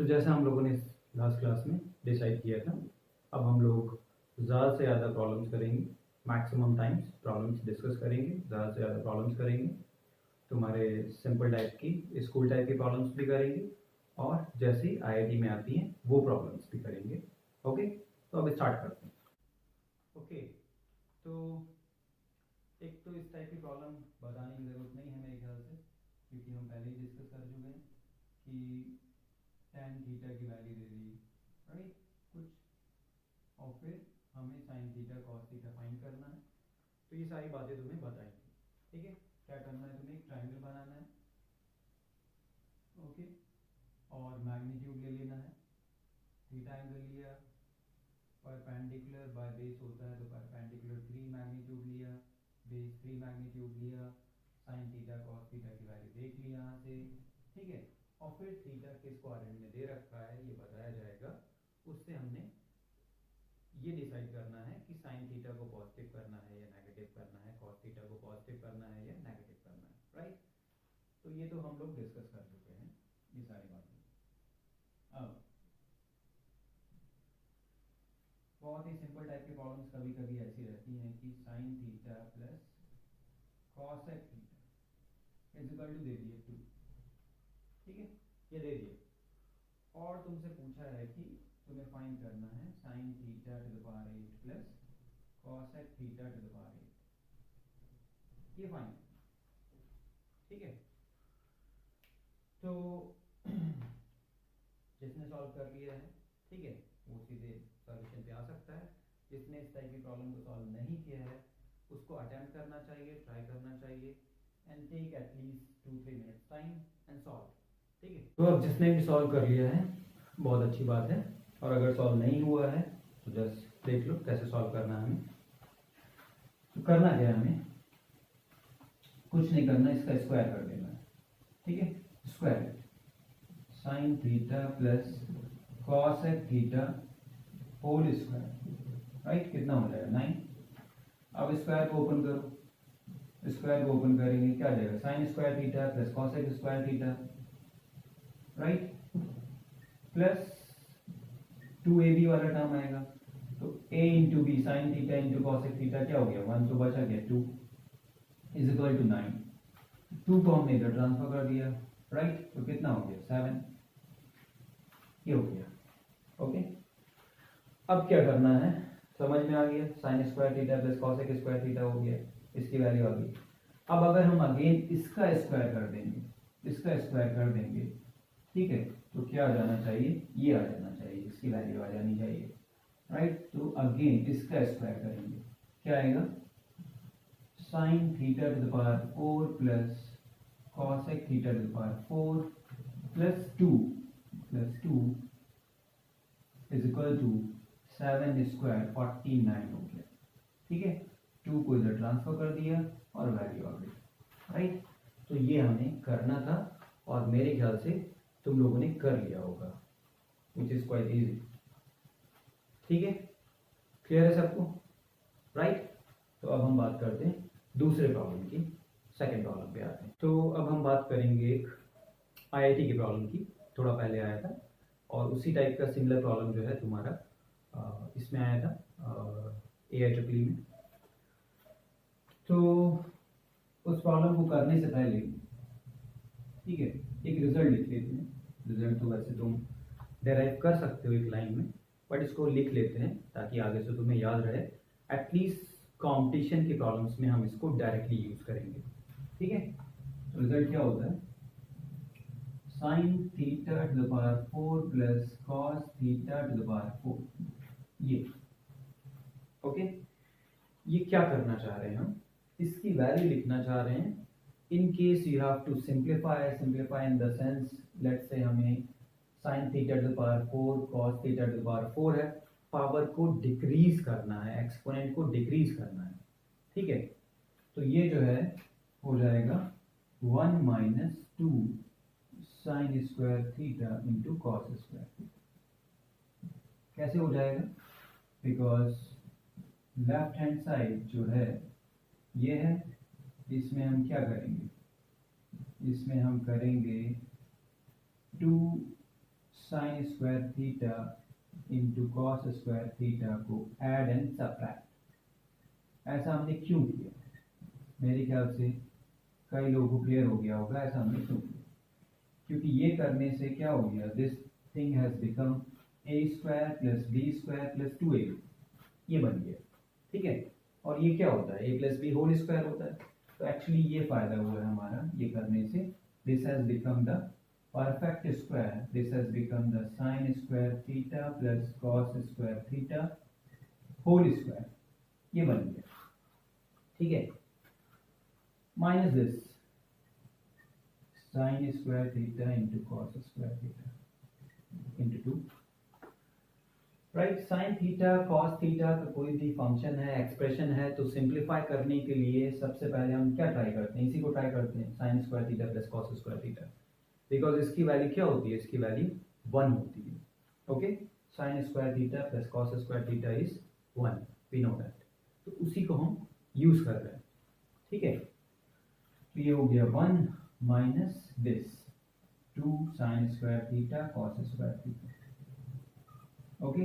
तो जैसा हम लोगों ने लास्ट क्लास में डिसाइड किया था, अब हम लोग ज़्यादा से ज़्यादा प्रॉब्लम्स करेंगे, मैक्सिमम टाइम्स प्रॉब्लम्स डिस्कस करेंगे, ज़्यादा से ज़्यादा प्रॉब्लम्स करेंगे। तुम्हारे सिंपल टाइप की, स्कूल टाइप की प्रॉब्लम्स भी करेंगे और जैसे आईआईटी में आती हैं वो प्रॉब्लम्स भी करेंगे। ओके, तो अब स्टार्ट करते हैं। ओके, तो एक तो इस टाइप की प्रॉब्लम बताने की ज़रूरत नहीं है मेरे ख्याल से, क्योंकि हम पहले ही डिस्कस कर चुके हैं कि tan थीटा की वैल्यू दे दी, राइट, कुछ, और फिर हमें sin theta cos theta find करना है। तो ये सारी बातें तुम्हें बताएंगे, ठीक है। क्या करना है, तुम्हें एक ट्रायंगल बनाना है, ओके, और मैग्नीट्यूड ले लेना है, थीटा एंगल लिया, परपेंडिकुलर बाय बेस होता है तो परपेंडिकुलर 3 मैग्नीट्यूड लिया, बेस 3 मैग्नीट्यूड लिया, sin थीटा cos थीटा की वैल्यू देख ली यहाँ से, ठीक है। और फिर थीटा किस क्वाड्रेंट में दे रखा है ये बताया जाएगा, उससे हमने ये डिसाइड करना है कि sin थीटा को पॉजिटिव करना है या नेगेटिव करना है, cos थीटा को पॉजिटिव करना है या नेगेटिव करना है, राइट। तो ये तो हम लोग डिस्कस कर चुके हैं ये सारी बातें। अब बहुत ही सिंपल टाइप की प्रॉब्लम्स कभी कभी ऐसी रहती हैं कि sin theta plus cosec theta is equal to दे दिए 2, ठीक है, ये दे दिए, और तुमसे पूछा है कि तुम्हें फाइंड करना है sin theta to the power 8 plus cosec theta to the power 8, ये फाइंड, ठीक है। तो जिसने सॉल्व कर लिया है, ठीक है, वो सीधे सॉल्यूशन पे आ सकता है। जिसने इस टाइप की प्रॉब्लम को सॉल्व नहीं किया है उसको अटेम्प्ट करना चाहिए, ट्राई करना चाहिए, and take at least 2-3 minutes time and solve, ठीक है। तो अब जिसने भी सॉल्व कर लिया है बहुत अच्छी बात है, और अगर सॉल्व नहीं हुआ है तो जस्ट देख लो कैसे सॉल्व करना है हमें। तो करना क्या है, हमें कुछ नहीं करना, इसका स्क्वायर कर देना है, ठीक है। Square sin theta plus cosec theta whole square, right, कितना हो जाएगा 9। अब स्क्वायर को ओपन करो, स्क्वायर को ओपन करेंगे क्या आ जाएगा, sin square theta plus cosec square theta, right, plus 2ab वाला टर्म आएगा, तो a into B sine theta into cosec theta क्या हो गया, 1 तो बचा गया 2 इज इक्वल टू 9। 2 को हमने इधर ट्रांसफर कर दिया, राइट, तो कितना हो गया 7, ये हो गया, ओके। अब क्या करना है, समझ में आ गया, sign square theta plus cosec square theta हो गया, इसकी वैल्यू आ गई। अब अगर हम अगेन इसका स्क्वायर कर देंगे, इसका स्क्वायर कर देंगे, ठीक है, तो क्या आ जाना चाहिए, ये आ जाना चाहिए, इसकी वैल्यू आ जानी चाहिए, राइट। तो अगेन इसका स्क्वायर करेंगे, क्या आएगा, sine theta to the power 4 plus cosec theta to the power 4 plus 2 is equal to 7 square 49 हो गया, ठीक है। 2 को इधर ट्रांसफर कर दिया और वैल्यू आ गई, राइट। तो ये हमें करना था और मेरे ख्याल से तुम लोगों ने कर लिया होगा, विच इज क्वाइट इजी, ठीक है, क्लियर है सबको, राइट। तो अब हम बात करते हैं दूसरे प्रॉब्लम की, सेकंड प्रॉब्लम पे आते हैं। तो अब हम बात करेंगे एक आईआईटी की प्रॉब्लम की, थोड़ा पहले आया था, और उसी टाइप का सिमिलर प्रॉब्लम जो है तुम्हारा इसमें आया था AIEEE में। तो उस प्रॉब्लम को करने से पहले, ठीक है, एक रिजल्ट लिख लेते हैं। रिजल्ट तो वैसे तुम डेराइव कर सकते हो एक लाइन में, बट इसको लिख लेते हैं ताकि आगे से तुम्हें याद रहे, एटलीस्ट कंपटीशन की प्रॉब्लम्स में हम इसको डायरेक्टली यूज करेंगे, ठीक है। तो रिजल्ट क्या होता है, sin theta to the power 4 plus cos theta to the power 4, ये, ओके। ये क्या करना चाह रहे हैं हम, इसकी वैल्यू लिखना चाह रहे हैं। In case you have to simplify in the sense, let's say हमें sin theta to the power 4 cos theta to the power 4 है, पावर को डिक्रीज करना है, एक्सपोनेंट को डिक्रीज करना है, ठीक है। तो ये जो है हो जाएगा 1 minus 2 sign square theta into cos square theta. कैसे हो जाएगा, बिकॉज लेफ्ट हैंड साइड जो है ये है, इसमें हम क्या करेंगे, इसमें हम करेंगे 2 sign square theta into cos square theta को ऐड एंड सब्ट्रैक्ट। ऐसा हमने क्यों किया? मेरे ख्याल से कई लोगों को क्लियर हो गया होगा ऐसा हमने क्यों किया। क्योंकि ये करने से क्या हो गया, this thing has become A square plus B square plus 2ab, ये बन गया। ठीक है, और ये क्या होता है, ए प्लस बी होल स्क्वायर होता है। तो एक्चुअली ये फायदा हुआ है हमारा ये करने से। This has become the perfect square, this has become the sine square theta plus cos square theta whole square, ये बन गया। ठीक है, minus this sine square theta into cos square theta into 2, right. Sine theta cos theta का कोई भी function है, expression है, तो सिंप्लीफाई करने के लिए सबसे पहले हम क्या ट्राई करते हैं, इसी को ट्राई करते हैं, sine square theta plus cos square theta. Because इसकी वैल्यू क्या होती है, इसकी वैल्यू 1 होती है। Okay, sine square theta plus cos square theta is 1, we know that. तो उसी को हम यूज कर रहे हैं। ठीक है, तो ये हो गया 1 minus this 2 sign square theta cos square theta. Okay,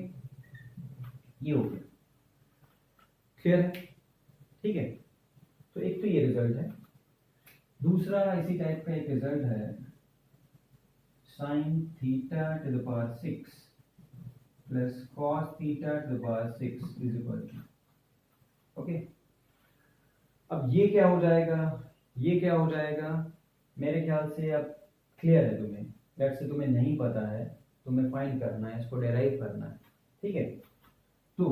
ये हो गया, क्लियर है। ठीक है, तो एक तो ये रिजल्ट है। दूसरा इसी टाइप का एक रिजल्ट है, sine theta to the power 6 plus cos theta to the power 6 is equal to. Okay, अब ये क्या हो जाएगा, ये क्या हो जाएगा, मेरे ख्याल से अब क्लियर है तुम्हें। लेट्स से तुम्हें नहीं पता है, तुम्हें फाइंड करना है, इसको डेराइव करना है। ठीक है, तो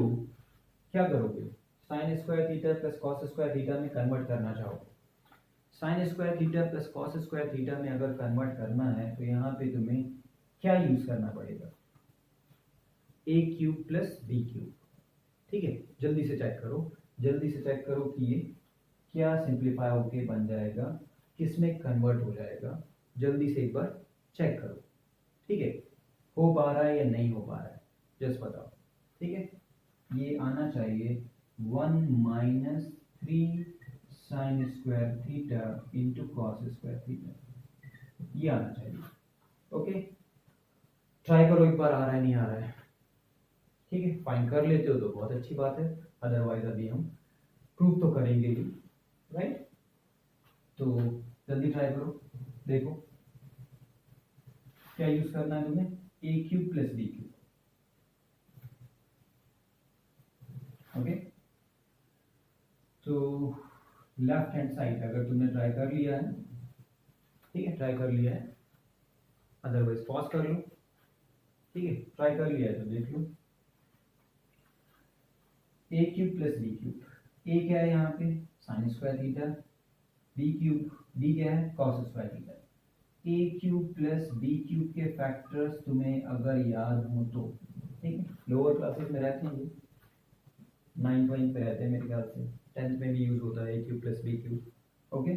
क्या करोगे, sign square theta plus cos square theta में कन्वर्ट करना चाहोगे। Sign square theta plus cos square theta में अगर कन्वर्ट करना है तो यहाँ पे तुम्हें क्या यूज करना पड़ेगा, ए क्यूब प्लस बी क्यूब। ठीक है, जल्दी से चेक करो, जल्दी से चेक करो कि ये क्या सिंप्लीफाई होके बन जाएगा, किसमें कन्वर्ट हो जाएगा, जल्दी से एक बार चेक करो। ठीक है, हो पा रहा है या नहीं हो पा रहा है, जस्ट बताओ। ठीक है, ये आना चाहिए 1 minus 3 sign square theta into cos square theta, ये आना चाहिए। ओके, ट्राई करो एक बार, आ रहा है नहीं आ रहा है। ठीक है, फाइंड कर लेते हो तो बहुत अच्छी बात है, अदरवाइज अभी हम प्रूव तो करेंगे ही, राइट। तो जल्दी ट्राई करो, देखो क्या यूज करना है तुम्हें, a cube plus B cube. Okay, तो लेफ्ट हैंड साइड अगर तुमने ट्राई कर लिया है, ठीक है, ट्राई कर लिया है, अदरवाइज पॉज कर लो। ठीक है, ट्राई कर लिया है तो देख लो, A cube plus B cube, A क्या है यहाँ पे sine square theta, B cube, B क्या है cos square theta. A cube plus B cube के फैक्टर्स तुम्हें अगर याद हो तो, ठीक है, लोअर क्लासेस में रहते हैं, 9 पे रहते हैं मेरे ख्याल से, 10th में भी यूज होता है a cube plus B cube. Okay,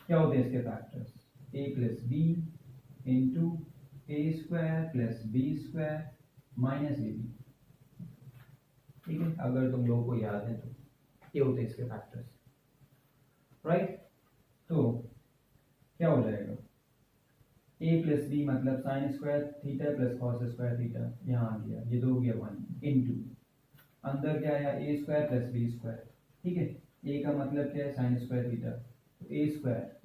क्या होते हैं इसके factors, a plus b into a square plus B square minus a b. ठीक है, अगर तुम लोगों को याद है तो ये होते हैं इसके फैक्टर्स, राइट। तो क्या हो जाएगा, ए प्लस बी मतलब sign square theta plus cos square theta, यहाँ आ गया, ये तो हो गया 1 इंटू अंदर क्या आया ए स्क्वायर प्लस बी स्क्वायर। ठीक है, ए का मतलब क्या है साइन स्क्वायर थीटा, तो a square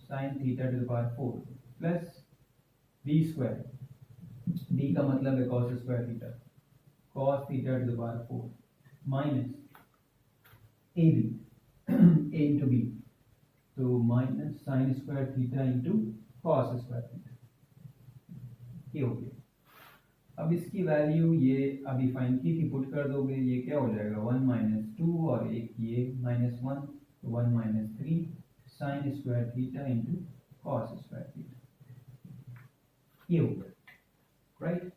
sine theta to the power 4 plus B square, b का मतलब है cos square theta, cos theta to the power 4 minus a b, a into b, तो minus sine square theta into cos square theta, ये हो गया। अब इसकी value ये अभी फाइंड की थी, पुट कर दोगे, ये क्या हो जाएगा 1 माइनस 2 और एक ये -1, तो 1 minus 3 sign square theta into cos square theta, ये हो गया, राइट।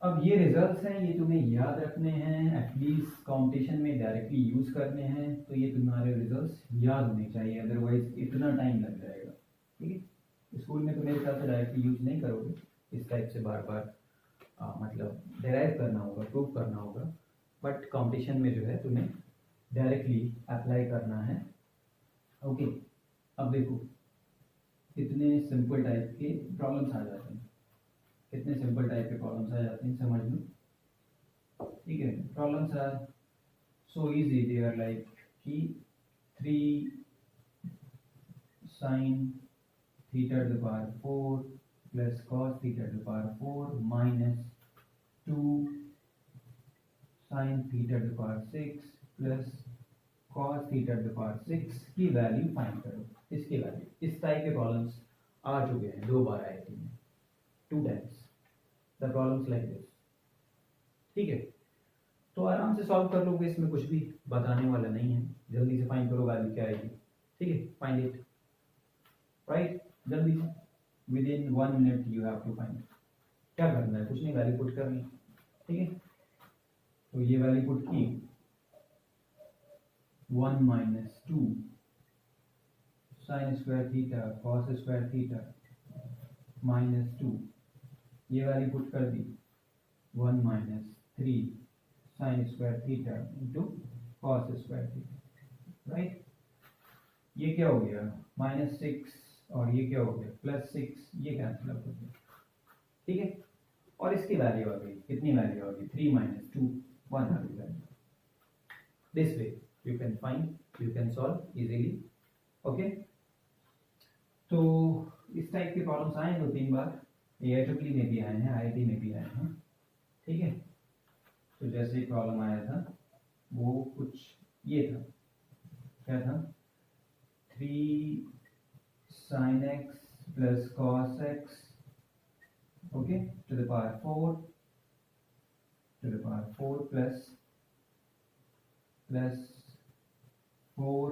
अब ये रिजल्ट्स हैं, ये तुम्हें याद रखने हैं, एटलीस्ट कंपटीशन में डायरेक्टली यूज करने हैं, तो ये तुम्हारे रिजल्ट्स याद होने चाहिए, अदरवाइज इतना टाइम लग जाएगा। ठीक है, स्कूल में तो मेरे ख्याल से डायरेक्टली यूज नहीं करोगे, इस टाइप से बार बार मतलब डेराइव करना होगा, प्रूव करना होगा, बट कंपटीशन में जो है तुम्हें डायरेक्टली अप्लाई करना है। ओके, अब देखो कितने सिंपल टाइप के प्रॉब्लम्स आ जाते हैं। कितने सिंपल टाइप के प्रॉब्लम्स आ जाते हैं समझ में, ठीक है। Problems are so easy, they are like कि 3 sin theta to the power 4 plus cos theta to the power 4 minus 2 sin theta to the power 6 plus cos theta to the power 6 की value find करो। इसकी value, इस type के problems आ चुके हैं, 2 बार आए थे, 2 times the problems like this, ठीक है। तो आराम से सॉल्व कर लोगे, इसमें कुछ भी बताने वाला नहीं है। जल्दी से फाइंड करो वैल्यू क्या आएगी, ठीक है। फाइंड इट, राइट, जल्दी से, within 1 minute you have to find. क्या करना है, कुछ नहीं, वैल्यू पुट करनी है, ठीक है। तो ये वैल्यू पुट की, 1 minus 2 sin square theta cos square theta minus 2, ये वैल्यू पुट कर दी, 1 minus 3 sin square theta into cos square theta, right. ये क्या हो गया, -6 और ये क्या हो गया +6, ये कैंसिल आउट हो गया, ठीक है। और इसकी वैल्यू आ गई, कितनी वैल्यू आ गई, 3 minus 2 1 आ गई value. This way you can find, you can solve easily, okay। तो इस टाइप के प्रॉब्लम्स आए 2-3 बार, AIEEE में भी आए हैं, IIT में भी आए हैं, ठीक है। तो जैसे एक प्रॉब्लम आया था वो कुछ ये था, क्या था, 3 sin x plus cos x, okay, to the power 4 plus 4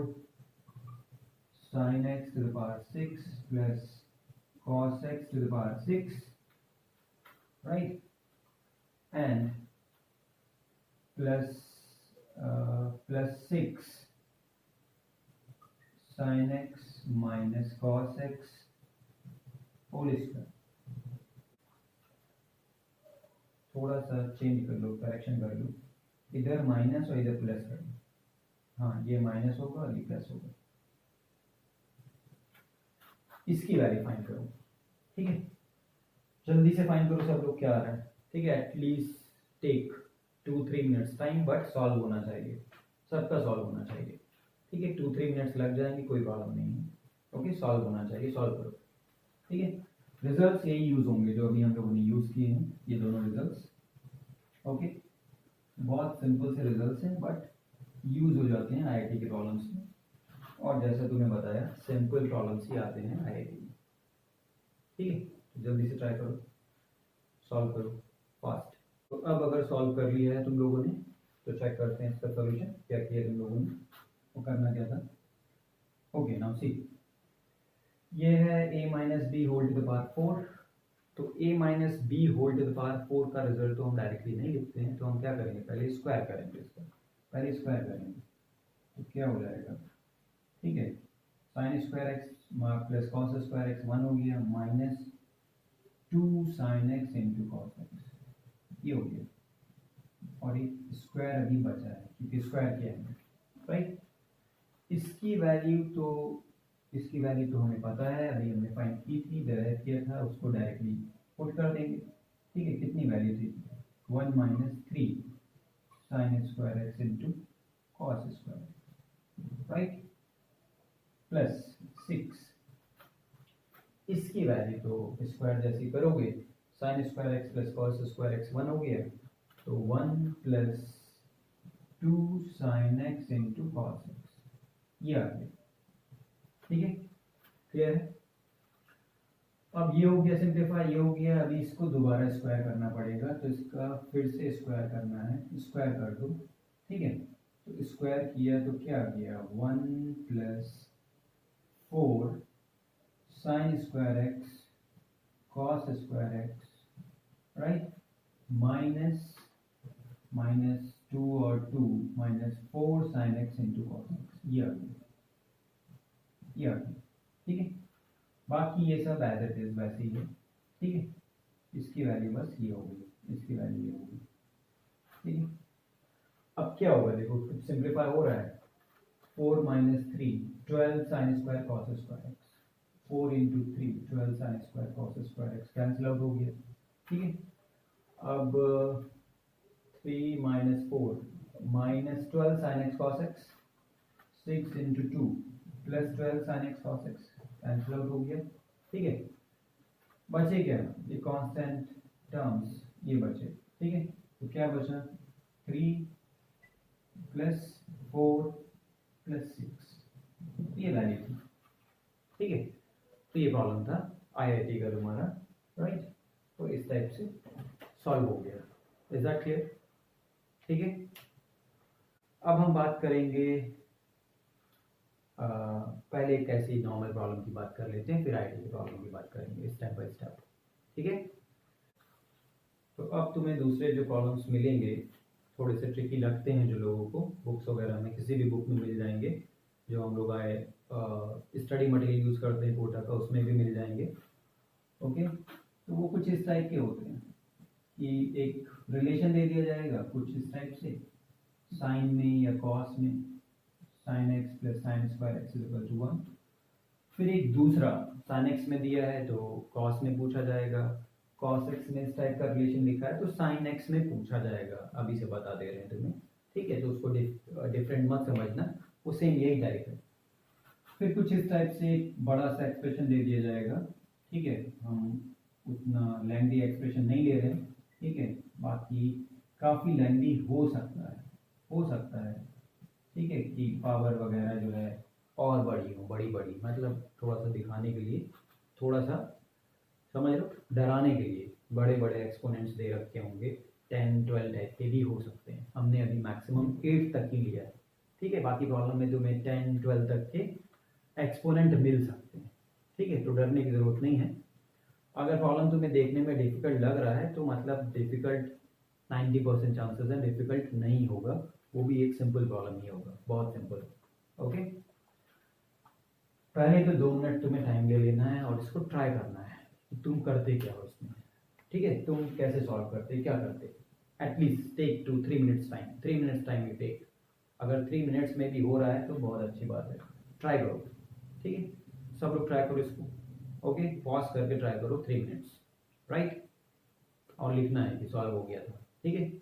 sin x to the power 6 plus cos x to the power 6, right, and plus 6 sin x minus cos x whole square. थोड़ा सा change कर लो, correction कर लो, इधर minus और इधर plus कर लो, हाँ ये माइनस होगा और ये प्लस होगा। इसकी वैल्यू फाइंड करो, ठीक है। जल्दी से फाइंड करो सब लोग, क्या आ रहा है, ठीक है। At least take 2-3 minutes time, but solve होना चाहिए, सबका सॉल्व होना चाहिए, ठीक है। 2-3 मिनट्स लग जाएंगे, कोई प्रॉब्लम नहीं है, ओके। सॉल्व होना चाहिए, सॉल्व करो, ठीक है। रिजल्ट्स यही यूज होंगे जो अभी हम लोगों ने यूज किए हैं, ये दोनों रिजल्ट्स, ओके। बहुत सिंपल से रिजल्ट्स हैं, बट यूज हो जाते हैं IIT के प्रॉब्लम्स में, और जैसा तुम्हें बताया सिंपल प्रॉब्लम्स ही आते हैं IIT में, ठीक है। जल्दी से ट्राई करो, सॉल्व करो फास्ट। तो अब अगर सॉल्व कर लिया है तुम लोगों ने, तो चेक करते हैं इसका सॉल्यूशन क्या किया तुम लोगों ने, वो करना क्या था, ओके। नाउ सी, ये है a minus b whole to the power 4, तो a minus b whole to the power 4 का रिजल्ट तो हम डायरेक्टली नहीं लिखते हैं, तो हम क्या करेंगे, पहले स्क्वायर करेंगे इसका, पहले स्क्वायर करेंगे, तो क्या हो जाएगा, ठीक है। Sine square X plus cos square x 1 हो गया, minus 2 sine x into cos x, ये हो गया, और एक स्क्वायर अभी बचा है क्योंकि स्क्वायर किया है, राइट। इसकी वैल्यू तो हमें पता है, अभी हमने फाइंड की थी, डिराइव किया था, उसको डायरेक्टली पुट कर देंगे, ठीक है। कितनी वैल्यू थी, 1 minus 3 sign square X into cos square, right, plus 6, इसकी वैल्यू तो स्क्वायर जैसी करोगे, sign square X plus cos square x 1 हो गया, तो 1 plus 2 sine x into cos x, ये आ गया, ठीक है। क्लियर है। अब ये हो गया सिंप्लीफाई, ये हो गया, अभी इसको दोबारा स्क्वायर करना पड़ेगा, तो इसका फिर से स्क्वायर करना है, स्क्वायर कर दो, ठीक है। तो स्क्वायर किया तो क्या आ गया, 1 plus 4 sign square x cos square x, right, minus 2 और 2 minus 4 sine x into cos x, ये आ गया, ये आ गया, ठीक है। बाकी ये सब एज इट इज वैसे ही है, ठीक है। इसकी वैल्यू बस ये हो गई, इसकी वैल्यू ये होगी, ठीक है। अब क्या होगा, देखो सिंप्लीफाई हो रहा है, 4 minus 3 12 sin square cos square x, 4 into 3 12 sin square cos square x cancel out हो गया, ठीक है। अब 3 minus 4 minus 12 sine x cos x, 6 into 2 plus 12 sine x cos x, cancel out हो गया। ठीक है, बचे क्या, ये कांस्टेंट टर्म्स ये बचे। ठीक है, तो क्या बचा, 3 प्लस 4 प्लस 6, ये वैल्यू थी। ठीक है, तो ये प्रॉब्लम था आईआईटी का तुम्हारा, राइट। तो इस टाइप से सॉल्व हो गया। Is that clear? ठीक है, अब हम बात करेंगे पहले एक ऐसी नॉर्मल प्रॉब्लम की बात कर लेते हैं, फिर आईआईटी की प्रॉब्लम की बात करेंगे स्टेप बाय स्टेप। ठीक है, तो अब तुम्हें दूसरे जो प्रॉब्लम्स मिलेंगे थोड़े से ट्रिकी लगते हैं जो लोगों को, बुक्स वगैरह में किसी भी बुक में मिल जाएंगे, जो हम लोग आए स्टडी मटेरियल यूज़ करते हैं कोटा का, उसमें भी मिल जाएंगे। ओके, तो वो कुछ इस टाइप के होते हैं कि एक रिलेशन दे दिया जाएगा कुछ इस टाइप से, साइन में या कॉस में, sine x plus sine square X is equal to 1। फिर एक दूसरा साइन एक्स में दिया है तो कॉस में पूछा जाएगा, कॉस एक्स में इस टाइप का रिलेशन लिखा है तो साइन एक्स में पूछा जाएगा, अभी से बता दे रहे हैं तुम्हें। ठीक है, तो उसको डिफरेंट मत समझना, वो सेम यही टाइप है। फिर कुछ इस टाइप से बड़ा सा एक्सप्रेशन दे दिया जाएगा। ठीक है, हम उतना लेंथी एक्सप्रेशन नहीं ले रहे हैं। ठीक है, बाकी काफ़ी लेंथी हो सकता है। ठीक है, कि पावर वगैरह जो है और बड़ी हो, बड़ी मतलब थोड़ा सा दिखाने के लिए, थोड़ा सा समझ लो डराने के लिए बड़े बड़े एक्सपोनेंट्स दे रखे होंगे, 10-12 टाइप के भी हो सकते हैं। हमने अभी मैक्सिमम 8 तक ही लिया है। ठीक है, बाकी प्रॉब्लम में तुम्हें 10-12 तक के एक्सपोनेंट मिल सकते हैं। ठीक है, तो डरने की ज़रूरत नहीं है। अगर प्रॉब्लम तुम्हें देखने में डिफ़िकल्ट लग रहा है तो मतलब डिफ़िकल्ट 90% चांसेस है डिफ़िकल्ट नहीं होगा, वो भी एक सिंपल प्रॉब्लम ही होगा, बहुत सिंपल। ओके, पहले तो 2 मिनट तुम्हें टाइम ले लेना है और इसको ट्राई करना है कि तुम करते क्या हो इसमें। ठीक है, तुम कैसे सॉल्व करते, क्या करते। At least take 2-3 minutes time, 3 minutes time you take. अगर 3 मिनट्स में भी हो रहा है तो बहुत अच्छी बात है, ट्राई करो। ठीक है, सब लोग ट्राई करो इसको। ओके, पॉज करके ट्राई करो 3 मिनट्स, राइट, और लिखना है कि सॉल्व हो गया था। ठीक है,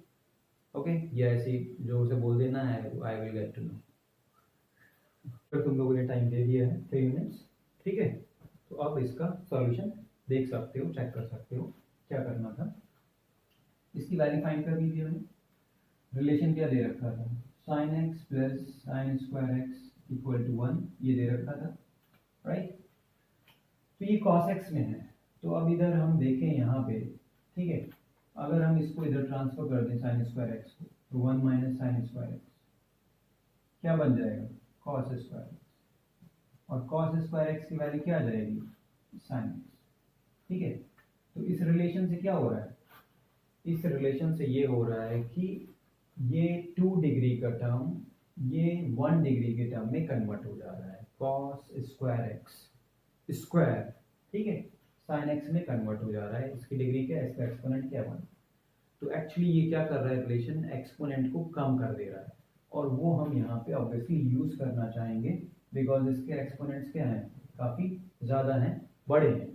ओके, ये ऐसे जो उसे बोल देना है, I will get to know. फिर तुम लोगों ने टाइम दे दिया है 3 मिनट्स। ठीक है, तो अब इसका सॉल्यूशन देख सकते हो, चेक कर सकते हो क्या करना था। इसकी वैल्यू फाइंड कर लीजिए। मैंने रिलेशन क्या दे रखा था, sine x plus sine square X equal to 1, ये दे रखा था, राइट। तो ये कॉस एक्स में है, तो अब इधर हम देखें यहाँ पे। ठीक है, अगर हम इसको इधर ट्रांसफर कर दें साइन स्क्वायर एक्स को, तो 1 माइनस साइन स्क्वायर एक्स क्या बन जाएगा, कॉस स्क्वायर एक्स, और कॉस स्क्वायर एक्स की वैल्यू क्या आ जाएगी, साइन एक्स। ठीक है, तो इस रिलेशन से क्या हो रहा है, इस रिलेशन से ये हो रहा है कि ये 2 डिग्री का टर्म ये 1 डिग्री के टर्म में कन्वर्ट हो जा रहा है, कॉस स्क्वायर एक्स स्क्वायर। ठीक है, साइन एक्स में कन्वर्ट हो जा रहा है, इसकी डिग्री क्या है, इसका एक्सपोनेंट क्या है 1। तो एक्चुअली ये क्या कर रहा है, रिलेशन एक्सपोनेंट को कम कर दे रहा है, और वो हम यहाँ पे ऑब्वियसली यूज करना चाहेंगे बिकॉज इसके एक्सपोनेंट्स क्या हैं, काफ़ी ज़्यादा हैं, बड़े हैं,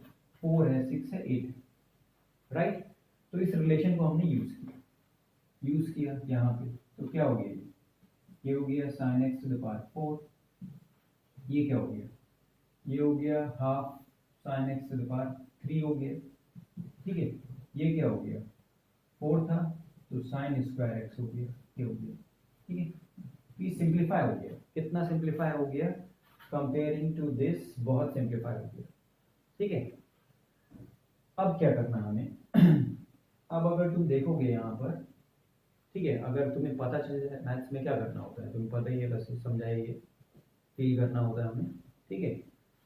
4 है, 6 है, 8 है, राइट। तो इस रिलेशन को हमने यूज़ किया यहाँ पे, तो क्या हो गया, ये हो गया sine X to the power 4, ये क्या हो गया, ये हो गया half sine X to the power 3 हो गया। ठीक है, ये क्या हो गया, 4 था तो साइन स्क्वायर एक्स हो गया, ये हो गया। ठीक है, ये सिंप्लीफाई हो गया, कितना सिंप्लीफाई हो गया, कंपेयरिंग टू दिस बहुत सिंप्लीफाई हो गया। ठीक है, अब क्या करना हमें अब अगर तुम देखोगे यहाँ पर, ठीक है, अगर तुम्हें पता चल जाए मैथ्स में क्या करना होता है, तुम्हें पता ही है, बस समझाइए, फील करना होता है हमें। ठीक है,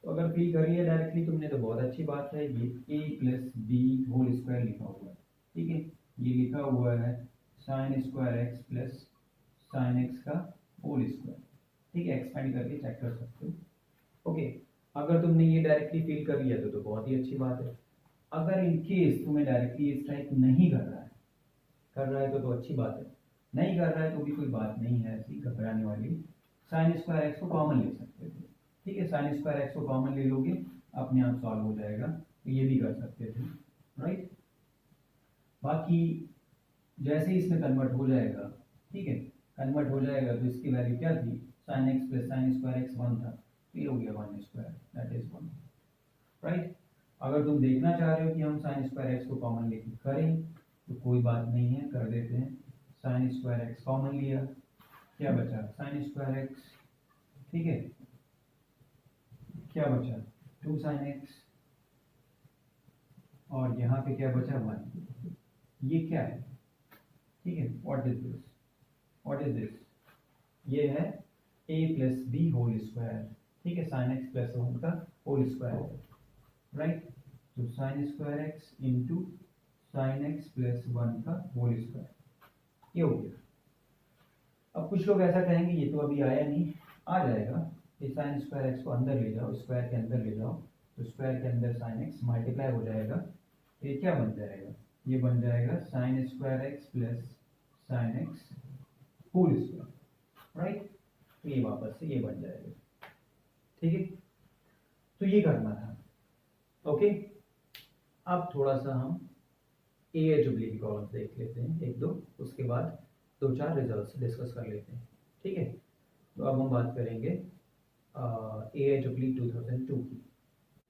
तो अगर फील कर लिया डायरेक्टली तुमने तो बहुत अच्छी बात है, ये a plus B whole square लिखा हुआ है। ठीक है, ये लिखा हुआ है sine square X plus sine X का होल स्क्वायर। ठीक है, एक्सपेंड करके चेक कर सकते हो। ओके, अगर तुमने ये डायरेक्टली फील कर लिया तो बहुत ही अच्छी बात है। अगर इन केस तुम्हें डायरेक्टली इस टाइप नहीं कर रहा है तो अच्छी बात है, नहीं कर रहा है तो भी कोई बात नहीं है ऐसी घबराने वाली। साइन स्क्वायर एक्स को कॉमन ले सकते थे। ठीक है, साइन स्क्वायर एक्स को कॉमन ले लोगे, अपने आप सॉल्व हो जाएगा, तो ये भी कर सकते थे, राइट। बाकी जैसे ही इसमें कन्वर्ट हो जाएगा, ठीक है, कन्वर्ट हो जाएगा तो इसकी वैल्यू क्या थी, sine x plus sine square x 1 था, तो ये हो गया 1 स्क्वायर दैट इज 1, राइट। अगर तुम देखना चाह रहे हो कि हम साइन स्क्वायर एक्स को कॉमन लेके करें तो कोई बात नहीं है, कर देते हैं। साइन स्क्वायर एक्स कॉमन लिया, क्या बचा, साइन स्क्वायर एक्स, ठीक है, क्या बचा 2 साइन एक्स, और यहाँ पे क्या बचा 1, ये क्या है, ठीक है, what is this, what is this, ये है a plus B whole square, ठीक है, साइन एक्स प्लस 1 का होल स्क्वायर, राइट। तो sine square X into sine x plus 1 का होल स्क्वायर, ये हो गया। अब कुछ लोग ऐसा कहेंगे ये तो अभी आया नहीं, आ जाएगा, ये साइन स्क्वायर एक्स को अंदर ले जाओ, स्क्वायर के अंदर ले जाओ, तो स्क्वायर के अंदर साइन एक्स मल्टीप्लाई हो जाएगा, तो ये क्या बन जाएगा, ये बन जाएगा sine square X plus sine X whole square, right. तो ये वापस से ये बन जाएगा, ठीक है। तो ये करना था, ओके। अब थोड़ा सा हम ए डब्ल्यू की प्रॉब्लम देख लेते हैं एक दो, उसके बाद 2-4 रिजल्ट्स डिस्कस कर लेते हैं, ठीक है। तो अब हम बात करेंगे AIEEE 2002 की।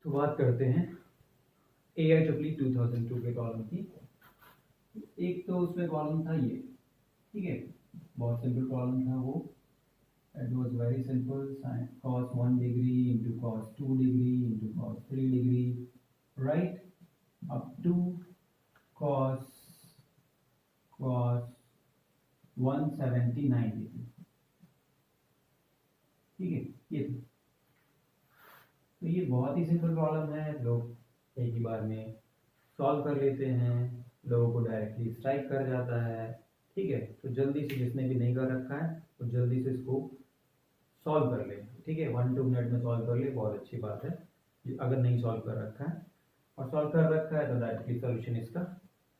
तो बात करते हैं AIEEE 2002 के कॉलम की। एक तो उसमें कॉलम था ये, ठीक है, बहुत सिंपल कॉलम था वो, it was very simple, sin cos 1 degree into cos 2 degree into cos 3 degree, right, up to cos 179 degree, ठीक है, ये तो ये बहुत ही सिंपल प्रॉब्लम है, लोग एक ही बार में सॉल्व कर लेते हैं, लोगों को डायरेक्टली स्ट्राइक कर जाता है, ठीक है। तो जल्दी से जिसने भी नहीं कर रखा है तो जल्दी से इसको सॉल्व कर ले, ठीक है, 1-2 मिनट में सॉल्व कर ले, बहुत अच्छी बात है। अगर नहीं सॉल्व कर रखा है और सॉल्व कर रखा है तो डायरेक्टली सोल्यूशन इसका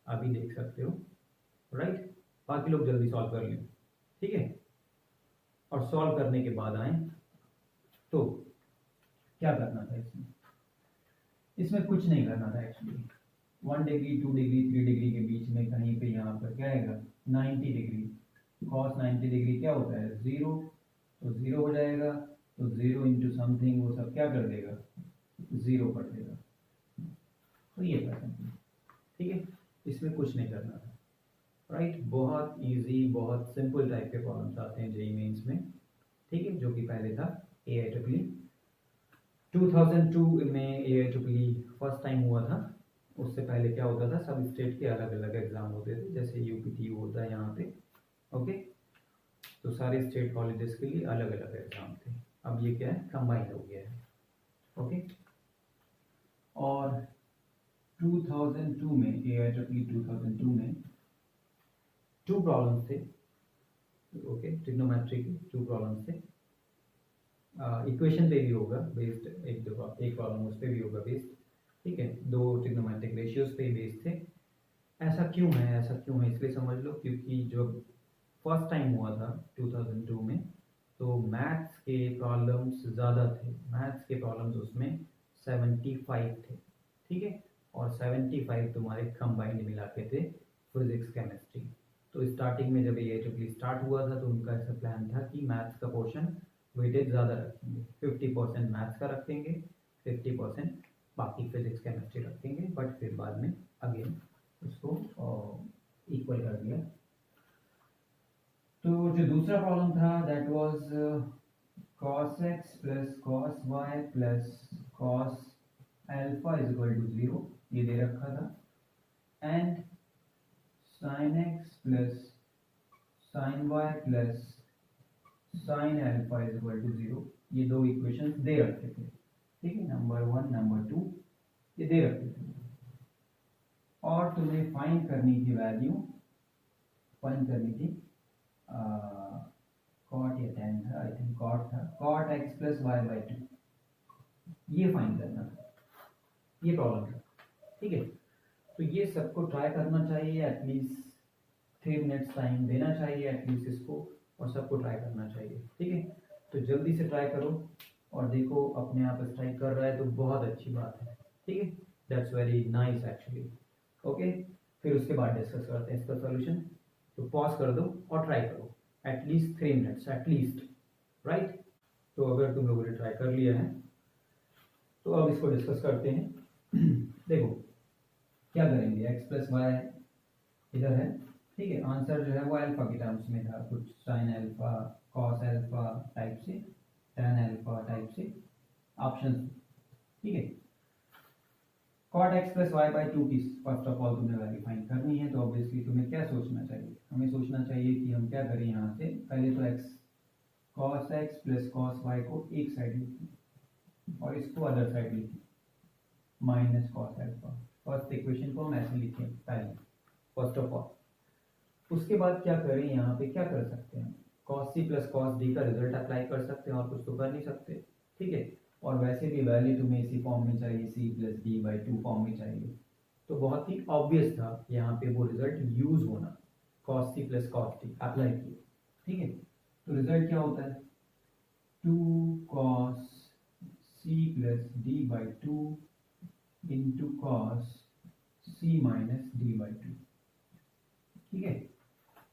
अभी देख सकते हो, राइट। बाकी लोग जल्दी सॉल्व कर लें, ठीक है। और सॉल्व करने के बाद आए तो क्या करना था इसमें, इसमें कुछ नहीं करना था एक्चुअली। 1 डिग्री 2 डिग्री 3 डिग्री के बीच में कहीं पे यहाँ पर क्या आएगा 90 डिग्री, cos 90 डिग्री क्या होता है 0, तो 0 हो जाएगा, तो 0 इंटू समथिंग वो सब क्या कर देगा 0 कर देगा, तो ये पैटर्न, ठीक है। इसमें कुछ नहीं करना था, राइट। बहुत इजी, बहुत सिंपल टाइप के प्रॉब्लम्स आते हैं जेईई मेंस में, ठीक है, जो कि पहले था AIEEE 2002 में AIEEE फर्स्ट टाइम हुआ था। उससे पहले क्या होता था, सब स्टेट के अलग अलग एग्जाम होते थे, जैसे UPT होता है यहाँ पे, ओके। तो सारे स्टेट कॉलेजेस के लिए अलग अलग एग्जाम थे, अब ये क्या है कंबाइंड हो गया है, ओके। और 2002 में AIEEE 2002 में 2 प्रॉब्लम्स थे, ओके, ट्रिग्नोमेट्री के 2 प्रॉब्लम्स थे। इक्वेशन पे भी होगा बेस्ड, एक प्रॉब्लम उस पे भी होगा बेस्ड, ठीक है, 2 ट्रिग्नोमेट्रिक रेशियोज पे बेस्ड थे। ऐसा क्यों है, ऐसा क्यों है, इसलिए समझ लो क्योंकि जब फर्स्ट टाइम हुआ था 2002 में तो मैथ्स के प्रॉब्लम्स ज़्यादा थे, मैथ्स के प्रॉब्लम्स उसमें 75 थे, ठीक है, और 75 तुम्हारे कंबाइंड मिला के थे फिजिक्स केमिस्ट्री। तो स्टार्टिंग में जब AIEEE स्टार्ट हुआ था तो उनका ऐसा प्लान था कि मैथ्स का पोर्शन वेटेज ज़्यादा रखेंगे, 50% मैथ्स का रखेंगे, 50% बाकी फिजिक्स केमिस्ट्री रखेंगे, बट फिर बाद में अगेन उसको इक्वल कर दिया। तो जो दूसरा प्रॉब्लम था that was cos x plus cos y plus cos alpha is equal to 0, ये दे रखा था, and sin x plus sin y plus sin alpha is equal to 0, ये 2 इक्वेशंस दे रखे थे, ठीक है, नंबर 1 नंबर 2 ये दे रखे थे। और तुम्हें फाइंड करनी थी वैल्यू, फाइंड करनी थी cot या tan था, आई थिंक cot था, cot x plus y by 2, ये फाइंड करना था, ये प्रॉब्लम था, ठीक है। तो ये सबको ट्राई करना चाहिए, एटलीस्ट 3 मिनट्स टाइम देना चाहिए एटलीस्ट इसको, और सबको ट्राई करना चाहिए, ठीक है। तो जल्दी से ट्राई करो और देखो अपने आप स्ट्राइक कर रहा है तो बहुत अच्छी बात है, ठीक है, that's very nice actually, okay. फिर उसके बाद डिस्कस करते हैं इसका सॉल्यूशन। तो पॉज कर दो और ट्राई करो एटलीस्ट 3 मिनट्स एटलीस्ट, राइट। तो अगर तुम लोगों ने ट्राई कर लिया है तो अब इसको डिस्कस करते हैं। देखो क्या करेंगे, एक्स प्लस वाई इधर है, ठीक है। आंसर जो है वो अल्फा के टर्म्स में था, कुछ sine alpha, cos alpha type से, tan अल्फा टाइप से ऑप्शन, ठीक है। Cot x plus y by 2 की फर्स्ट ऑफ ऑल तुम्हें वैल्यू फाइंड करनी है। तो ऑब्वियसली तुम्हें क्या सोचना चाहिए, हमें सोचना चाहिए कि हम क्या करें यहाँ से। पहले तो x cos x plus cos y को एक साइड लिखें और इसको अदर साइड लिखें, minus cos alpha. First equation को हम ऐसे लिखें पहले फर्स्ट ऑफ ऑल। उसके बाद क्या करें, यहाँ पे क्या कर सकते हैं, cos c plus cos d का रिजल्ट अप्लाई कर सकते हैं और कुछ तो कर नहीं सकते, ठीक है। और वैसे भी वैल्यू तुम्हें इसी फॉर्म में चाहिए, c plus d by 2 form में चाहिए। तो बहुत ही ऑब्वियस था यहाँ पे वो रिजल्ट यूज होना, cos c plus cos d apply किए, ठीक है। तो रिजल्ट क्या होता है, 2 cos c plus d by 2 into cos c minus d by 2, ठीक है,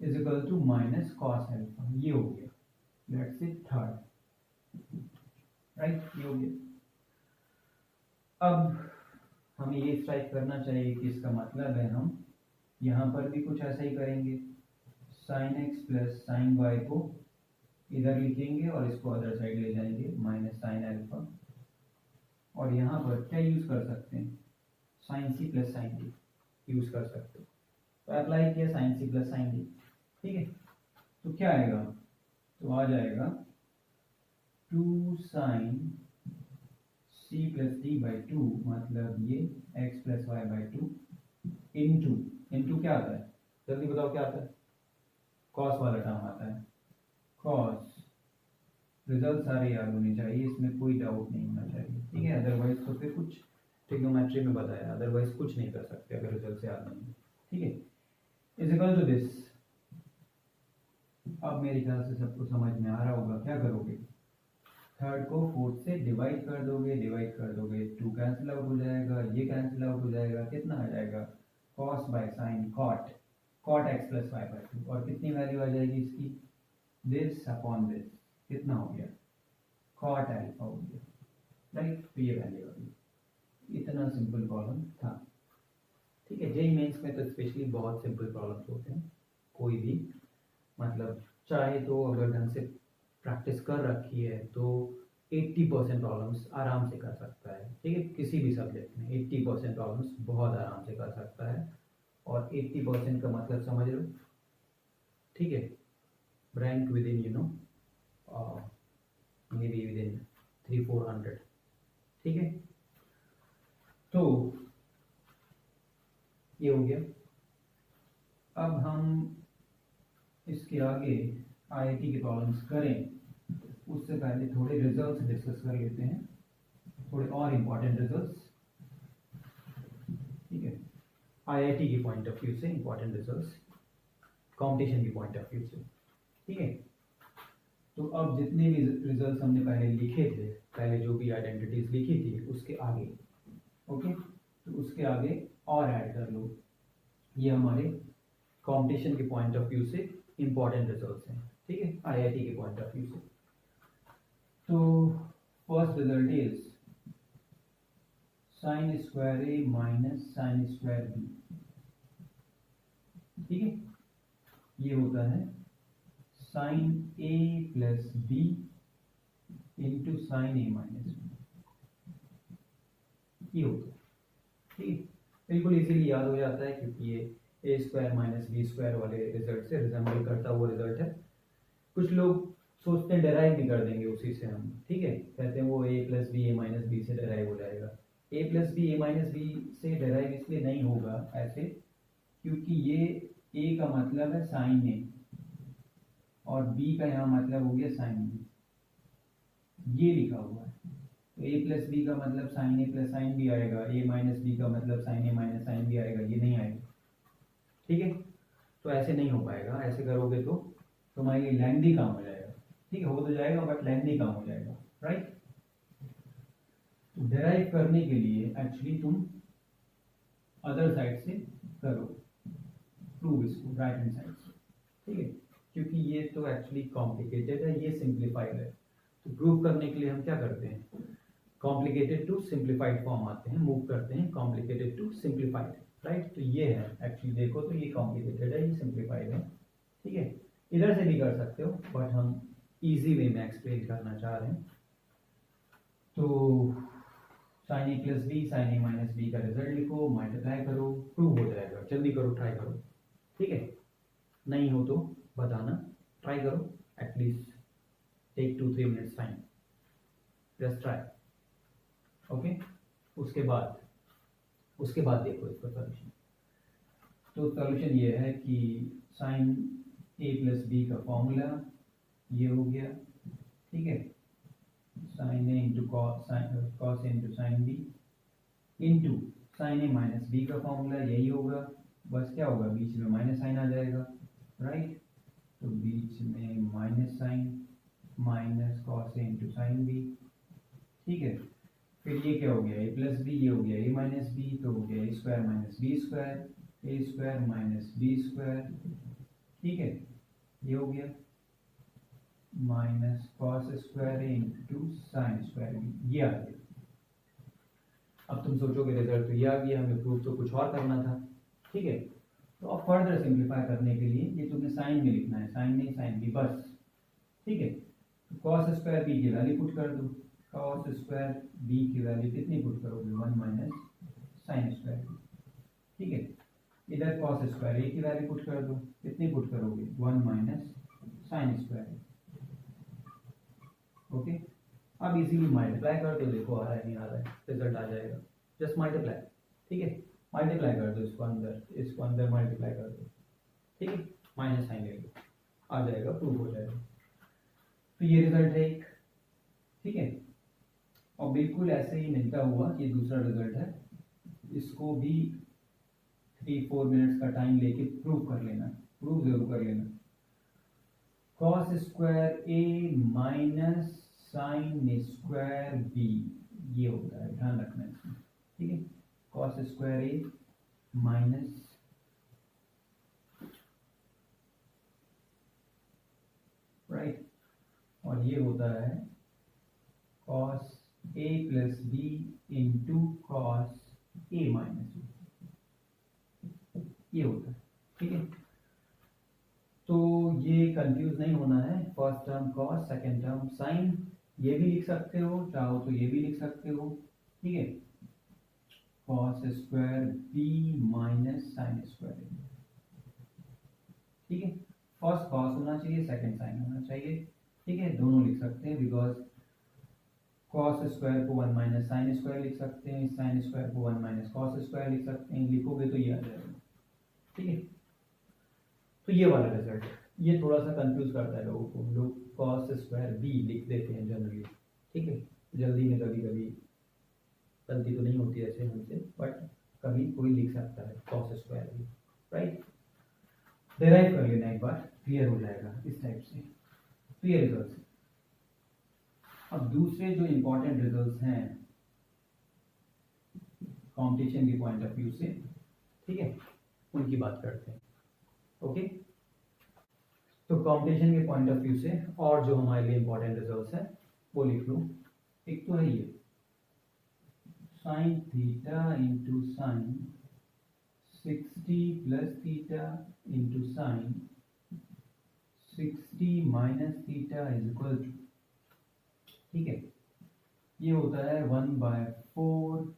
is equal to minus cos alpha. ये हो गया, लेट्स से थर्ड, राइट, ये हो गया। अब हमें ये स्ट्राइक करना चाहिए कि इसका मतलब है हम यहाँ पर भी कुछ ऐसा ही करेंगे, sine x plus sine y को इधर लिखेंगे और इसको अदर साइड ले जाएंगे, माइनस साइन अल्फा। और यहाँ पर क्या यूज कर सकते हैं, sine c plus sine d use कर सकते हो। तो अप्लाई किया sine c plus sine d, ठीक है। तो क्या आएगा, तो आ जाएगा 2 sine c plus d by 2, मतलब ये x plus y by 2 into क्या आता है, जल्दी बताओ क्या आता है, कॉस वाला टर्म आता है, कॉस। रिजल्ट सारे याद होने चाहिए, इसमें कोई डाउट नहीं होना चाहिए, ठीक है। अदरवाइज तो फिर कुछ ट्रिग्नोमेट्री में बताया, अदरवाइज कुछ नहीं कर सकते अगर रिजल्ट याद नहीं है, ठीक है। Is equal to this. अब मेरे ख्याल से सबको समझ में आ रहा होगा, क्या करोगे, थर्ड को फोर्थ से डिवाइड कर दोगे, 2 कैंसिल आउट हो जाएगा, ये कैंसिल आउट हो जाएगा, कितना आ जाएगा, cos by sine cot x plus y by 2, और कितनी वैल्यू आ जाएगी इसकी, दिस अपॉन दिस, कितना हो गया, कॉट अल्फा हो गया, राइट। तो ये वैल्यू आ गई। इतना सिंपल प्रॉब्लम था, ठीक है। जेईई मेंस में तो स्पेशली बहुत सिंपल प्रॉब्लम्स होते हैं, कोई भी मतलब चाहे तो अगर ढंग से प्रैक्टिस कर रखी है तो 80% प्रॉब्लम्स आराम से कर सकता है, ठीक है। किसी भी सब्जेक्ट में 80% प्रॉब्लम्स बहुत आराम से कर सकता है, और 80% का मतलब समझ लो, ठीक है, rank with in may be with in 300-400, ठीक है। तो ये हो गया। अब हम इसके आगे आईआईटी के प्रॉब्लम्स करें उससे पहले थोड़े रिजल्ट्स डिस्कस कर लेते हैं, थोड़े और इम्पोर्टेंट रिजल्ट्स, ठीक है। आईआईटी के पॉइंट ऑफ व्यू से इम्पोर्टेंट रिजल्ट्स, कंपटीशन के पॉइंट ऑफ व्यू से, ठीक है। तो अब जितने भी रिजल्ट्स हमने पहले लिखे थे, पहले जो भी आइडेंटिटीज लिखी थी उसके आगे, ओके, तो उसके आगे और ऐड कर लो, ये हमारे कंपटीशन के पॉइंट ऑफ व्यू से इम्पोर्टेंट रिजल्ट्स हैं, ठीक है, आईआईटी के पॉइंट ऑफ व्यू से। तो first result is sine square a minus sine square b, ठीक है। ये होता है sine a plus b into sine a minus b, ये होता है, ठीक है। बिल्कुल इजीली याद हो जाता है क्योंकि ये ए स्क्वायर माइनस बी स्क्वायर वाले रिजल्ट से रिजेंबल करता हुआ रिजल्ट है। कुछ लोग सोचते हैं डेराइव भी कर देंगे उसी से हम, ठीक है, कहते हैं वो ए प्लस बी ए माइनस बी से डेराइव हो जाएगा। ए प्लस बी ए माइनस बी से डेराइव इसलिए नहीं होगा ऐसे, क्योंकि ये ए का मतलब है साइन ए और बी का यहाँ मतलब हो गया साइन बी, ये लिखा हुआ है। तो ए प्लस बी का मतलब sign a plus sine B आएगा, ए माइनस बी का मतलब sign a minus sine B आएगा, ये नहीं आएगा, ठीक है। तो ऐसे नहीं हो पाएगा, ऐसे करोगे तो तुम्हारे लिए लेंथी काम हो जाएगा, ठीक है, हो तो जाएगा बट लेंथी काम हो जाएगा, राइट। डेराइव करने के लिए एक्चुअली तुम अदर साइड से करो, इसको राइट हैंड साइड से, ठीक है, क्योंकि ये तो एक्चुअली कॉम्प्लिकेटेड है, ये सिंप्लीफाइड है। तो प्रूव करने के लिए हम क्या करते हैं, कॉम्प्लिकेटेड टू सिंप्लीफाइड फॉर्म आते हैं, मूव करते हैं कॉम्प्लिकेटेड टू सिंप्लीफाइड, राइट। तो ये है एक्चुअली, देखो तो ये कॉम्प्लिकेटेड है, ये सिंप्लीफाइड है, ठीक है। इधर से भी कर सकते हो, बट हम इजी वे में एक्सप्लेन करना चाह रहे हैं। तो sign a plus B, sign a minus b का रिजल्ट लिखो, मल्टीप्लाई करो, प्रूव हो जाएगा। जल्दी करो, ट्राई करो, ठीक है। नहीं हो तो बताना, ट्राई करो, at least take 2-3 minutes time, just try, okay. उसके बाद देखो इसका सॉल्यूशन। तो सॉल्यूशन ये है कि साइन ए प्लस बी का फॉर्मूला ये हो गया, ठीक है, sine a into cos a into sine b into sine a minus b का फॉर्मूला यही होगा, बस क्या होगा, बीच में माइनस साइन आ जाएगा, राइट। तो बीच में minus sign, minus cos a into sine B, ठीक है। फिर ये क्या हो गया, ए प्लस बी, ये हो गया ए माइनस बी, तो हो गया ए स्क्वायर माइनस बी स्क्वायर, ए स्क्वायर माइनस बी स्क्वायर, ठीक है। ये हो गया माइनस कॉस स्क्वायर ए इंटू साइन स्क्वायर बी, ये आ गया। अब तुम सोचोगे रिजल्ट तो ये आ गया, हमें प्रूफ तो कुछ और करना था, ठीक है। तो अब फर्दर सिंप्लीफाई करने के लिए ये तुम्हें साइन में लिखना है, साइन नहीं साइन बी बस, ठीक है। तो कॉस स्क्वायर बी की वैल्यू पुट कर दो, कॉस स्क्वायर बी की वैल्यू कितनी पुट करोगे, 1 माइनस साइन स्क्वायर बी, ठीक है। इधर कॉस स्क्वायर ए की वैल्यू पुट कर दो, कितनी पुट करोगे, 1 माइनस साइन स्क्वायर, ओके। अब इजीली मल्टीप्लाई कर दो, देखो आ रहा है नहीं आ रहा है, रिजल्ट आ जाएगा, जस्ट मल्टीप्लाई, ठीक है। मल्टीप्लाई कर दो इसको अंदर मल्टीप्लाई कर दो, ठीक है, माइनस साइन ले लो, आ जाएगा, प्रूव हो जाएगा। तो ये रिजल्ट है एक, ठीक है। और बिल्कुल ऐसे ही मिलता हुआ ये दूसरा रिजल्ट है, इसको भी 3-4 मिनट्स का टाइम लेके प्रूव कर लेना, प्रूव जरूर कर लेना। Cos square a minus sine square B, ये होता है, ध्यान रखना इसमें, ठीक है। Cos square a minus right, और ये होता है cos A plus b into cos A minus b, ये होता है, ठीक है। तो ये कंफ्यूज नहीं होना है, first term cos, second term sine, ये भी लिख सकते हो, चाहो तो ये भी लिख सकते हो, ठीक है। Cos square b minus sine square, ठीक है। फर्स्ट कॉस होना चाहिए, सेकेंड साइन होना चाहिए, ठीक है, दोनों लिख सकते हैं, बिकॉज कॉस स्क्वायर को 1 माइनस साइन स्क्वायर लिख सकते हैं, साइन स्क्वायर को 1 माइनस कॉस स्क्वायर लिख सकते हैं, लिखोगे तो ये आ जाएगा, ठीक है। तो ये वाला रिजल्ट, ये थोड़ा सा कंफ्यूज करता है लोगों को, लोग कॉस स्क्वायर बी लिख देते हैं जनरली, ठीक है, जल्दी में कभी कभी गलती तो नहीं होती ऐसे हमसे, बट कभी कोई लिख सकता है cos square b, right. Derive कर लेना एक बार, क्लियर हो जाएगा इस टाइप से। तो ये रिजल्ट। अब दूसरे जो इंपॉर्टेंट रिजल्ट्स हैं कॉम्पिटिशन के पॉइंट ऑफ व्यू से, ठीक है, उनकी बात करते हैं, ओके। तो कॉम्पिटिशन के पॉइंट ऑफ व्यू से और जो हमारे लिए इंपॉर्टेंट रिजल्ट्स हैं वो लिख लो। एक तो है ये sine theta into sine 60 plus theta into sine 60 minus theta is equal to, ठीक है, ये होता है 1/4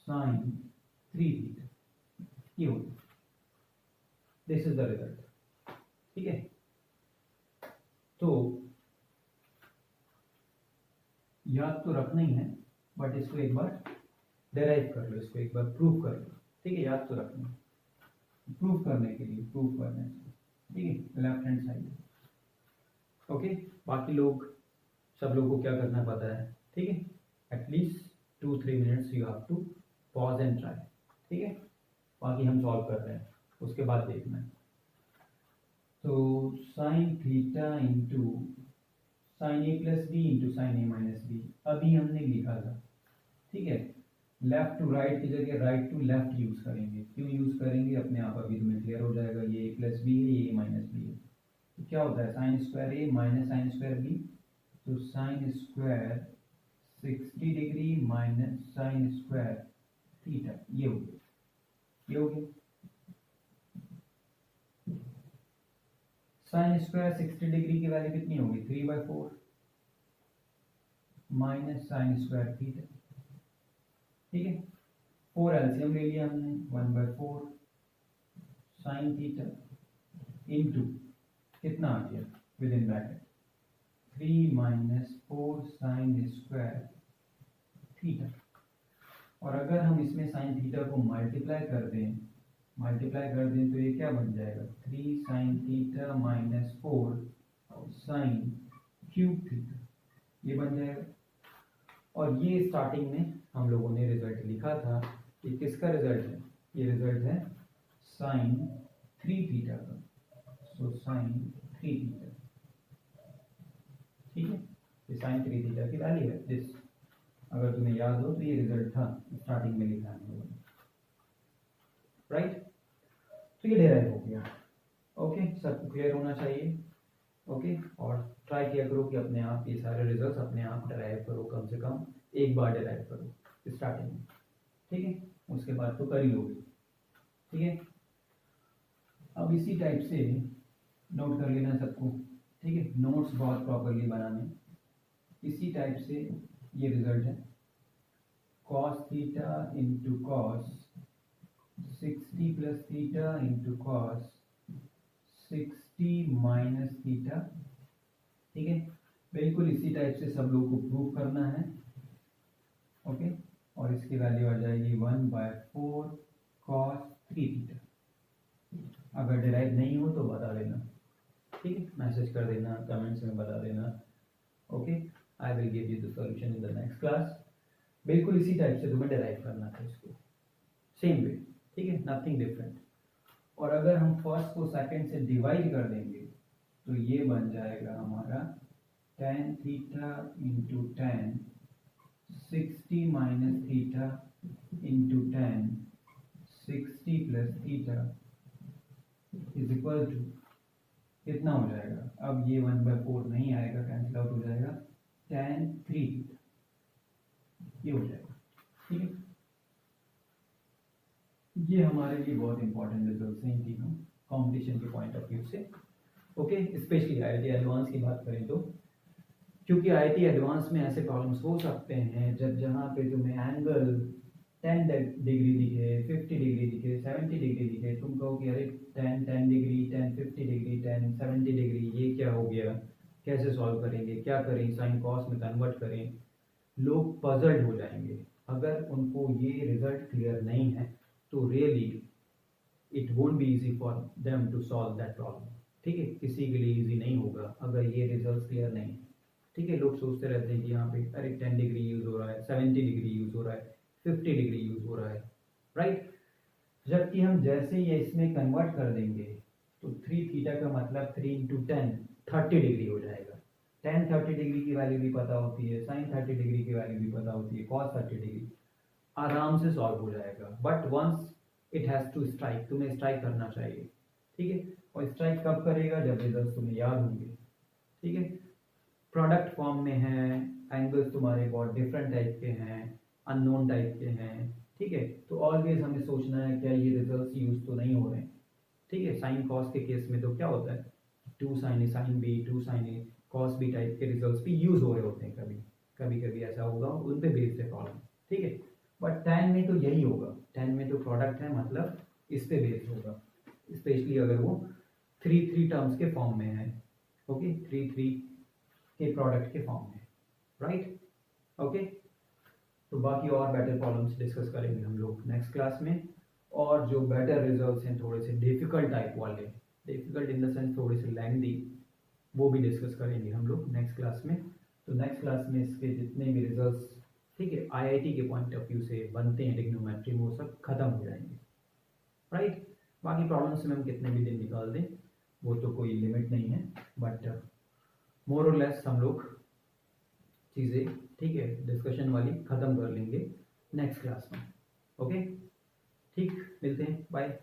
साइन 3 थीटा, ये होता है, दिस इज द रिजल्ट, ठीक है। तो याद तो रखना ही है, बट इसको एक बार डेराइव कर लो, इसको एक बार प्रूव कर लो, ठीक है, याद तो रखना, प्रूव करने के लिए, प्रूव करने से, ठीक है, लेफ्ट हैंड साइड, ओके। बाकी लोग सब लोगों को क्या करना पता है, ठीक है, at least 2-3 minutes you have to pause and try, ठीक है। बाकी हम सॉल्व कर रहे हैं, उसके बाद देखना है। तो sign theta into sine a plus b into sine a minus B, अभी हमने लिखा था, ठीक है। लेफ्ट टू राइट की जगह राइट टू लेफ्ट यूज करेंगे, क्यों यूज करेंगे, ये अपने आप अभी तुम्हें क्लियर हो जाएगा, ये a प्लस बी है, ये a माइनस बी है। तो क्या होता है sine square a minus sine square B, तो sine square 60 degree minus sine square theta, ये हो गया, ये हो गया। साइन स्क्वायर 60 डिग्री की वैल्यू कितनी होगी 3/4 माइनस साइन स्क्वायर थीटा, ठीक है। 4 एलसीएम ले लिया हमने, 1/4 साइन थीटा इंटू कितना आ गया with in bracket 3 minus 4 sign square theta. और अगर हम इसमें साइन थीटा को मल्टीप्लाई कर दें तो ये क्या बन जाएगा 3 sine theta minus 4 sine cube theta, ये बन जाएगा। और ये स्टार्टिंग में हम लोगों ने रिजल्ट लिखा था, ये किसका रिजल्ट है, ये रिजल्ट है साइन 3 थीटा का, सो साइन 3 थीटा, ठीक है। ये साइन 3 थीटा की वैल्यू है दिस, अगर तुम्हें याद हो तो ये रिजल्ट था स्टार्टिंग में लिखा है हम लोगों ने, राइट। तो ये डेराइव हो गया, ओके, सबको क्लियर होना चाहिए, ओके। और ट्राई किया करो कि अपने आप ये सारे रिजल्ट्स अपने आप डेराइव करो, कम से कम एक बार डेराइव करो स्टार्टिंग में, ठीक है। उसके बाद तो कर ही लोगे, ठीक है। अब इसी टाइप से नोट कर लेना सबको, ठीक है, नोट्स बहुत प्रॉपरली बनाने। इसी टाइप से ये रिजल्ट है cos theta into cos 60 plus theta into cos 60 minus theta, ठीक है। बिल्कुल इसी टाइप से सब लोगों को प्रूव करना है, ओके। और इसकी वैल्यू आ जाएगी 1/4 cos 3 थीटा। अगर डिराइव नहीं हो तो बता देना, ठीक है, मैसेज कर देना, कमेंट्स में बता देना, okay. I will give you the solution in the next class. बिल्कुल इसी टाइप से तुम्हें डिराइव करना था इसको, सेम वे, ठीक है, नथिंग डिफरेंट। और अगर हम फर्स्ट को सेकंड से डिवाइड कर देंगे तो ये बन जाएगा हमारा tan theta into tan 60 minus theta into tan 60 plus theta is equal to कितना हो जाएगा। अब ये 1/4 नहीं आएगा, कैंसिल आउट हो जाएगा, tan 3 थीटा, ये हो जाएगा, ठीक है। ये हमारे लिए बहुत इंपॉर्टेंट रिजल्ट्स हैं तीनों कंपटीशन के पॉइंट ऑफ व्यू से, ओके। स्पेशली आईआईटी एडवांस की बात करें तो, क्योंकि आईआईटी एडवांस में ऐसे प्रॉब्लम्स हो सकते हैं जब जहाँ पे तुम्हें एंगल 10 डिग्री दिखे, 50 डिग्री दिखे, 70 डिग्री दिखे, तुम कहो कि अरे 10 डिग्री, 50 डिग्री, 70 डिग्री, ये क्या हो गया, कैसे सॉल्व करेंगे, क्या करें, साइन कॉस में कन्वर्ट करें। लोग पजल्ड हो जाएंगे अगर उनको ये रिजल्ट क्लियर नहीं है, तो really it won't be easy for them to solve that problem, ठीक है। किसी के लिए इजी नहीं होगा अगर ये रिजल्ट क्लियर नहीं है, ठीक है। लोग सोचते रहते हैं कि यहाँ पे अरे 10 डिग्री यूज हो रहा है, 70 डिग्री यूज हो रहा है, 50 डिग्री यूज हो रहा है, राइट। जबकि हम जैसे ये इसमें कन्वर्ट कर देंगे तो 3 थीटा का मतलब 3 इंटू 10 30 डिग्री हो जाएगा। tan 30 डिग्री की वैल्यू भी पता होती है, sin 30 डिग्री की वैल्यू भी पता होती है, cos 30 डिग्री, आराम से सॉल्व हो जाएगा। But once it has to strike, तुम्हें स्ट्राइक करना चाहिए, ठीक है। और स्ट्राइक कब करेगा, जब रिजल्ट तुम्हें याद होंगे, ठीक है। प्रोडक्ट फॉर्म में है, एंगल्स तुम्हारे बहुत डिफरेंट टाइप के हैं, अननोन टाइप के हैं, ठीक है। तो ऑलवेज हमें सोचना है क्या ये रिजल्ट्स यूज तो नहीं हो रहे हैं, ठीक है। साइन कॉस के केस में तो क्या होता है 2 sin A sin B 2 sin A cos B type के रिजल्ट्स भी यूज हो रहे होते हैं, कभी कभी ऐसा होगा, उन पे बेस्ड है प्रॉब्लम, ठीक है। बट tan में तो यही होगा, tan में तो प्रोडक्ट है, मतलब इस पे बेस्ड होगा, स्पेशली अगर वो 3 टर्म्स के फॉर्म में है, ओके, 3 के प्रोडक्ट के फॉर्म में, राइट, ओके। तो बाकी और बेटर प्रॉब्लम्स डिस्कस करेंगे हम लोग नेक्स्ट क्लास में, और जो बेटर रिजल्ट्स हैं थोड़े से डिफिकल्ट टाइप वाले, डिफिकल्ट इन द सेंस थोड़े से लेंथी, वो भी डिस्कस करेंगे हम लोग नेक्स्ट क्लास में। तो नेक्स्ट क्लास में इसके जितने भी रिजल्ट्स, ठीक है, आईआईटी के पॉइंट ऑफ व्यू से बनते हैं ट्रिग्नोमेट्री में, वो सब खत्म हो जाएंगे, राइट। बाकी प्रॉब्लम्स में हम कितने भी दिन निकाल दें वो तो कोई लिमिट नहीं है, बट मोर और लेस हम लोग चीज़ें, ठीक है, डिस्कशन वाली ख़त्म कर लेंगे नेक्स्ट क्लास में, ओके। ठीक, मिलते हैं, बाय।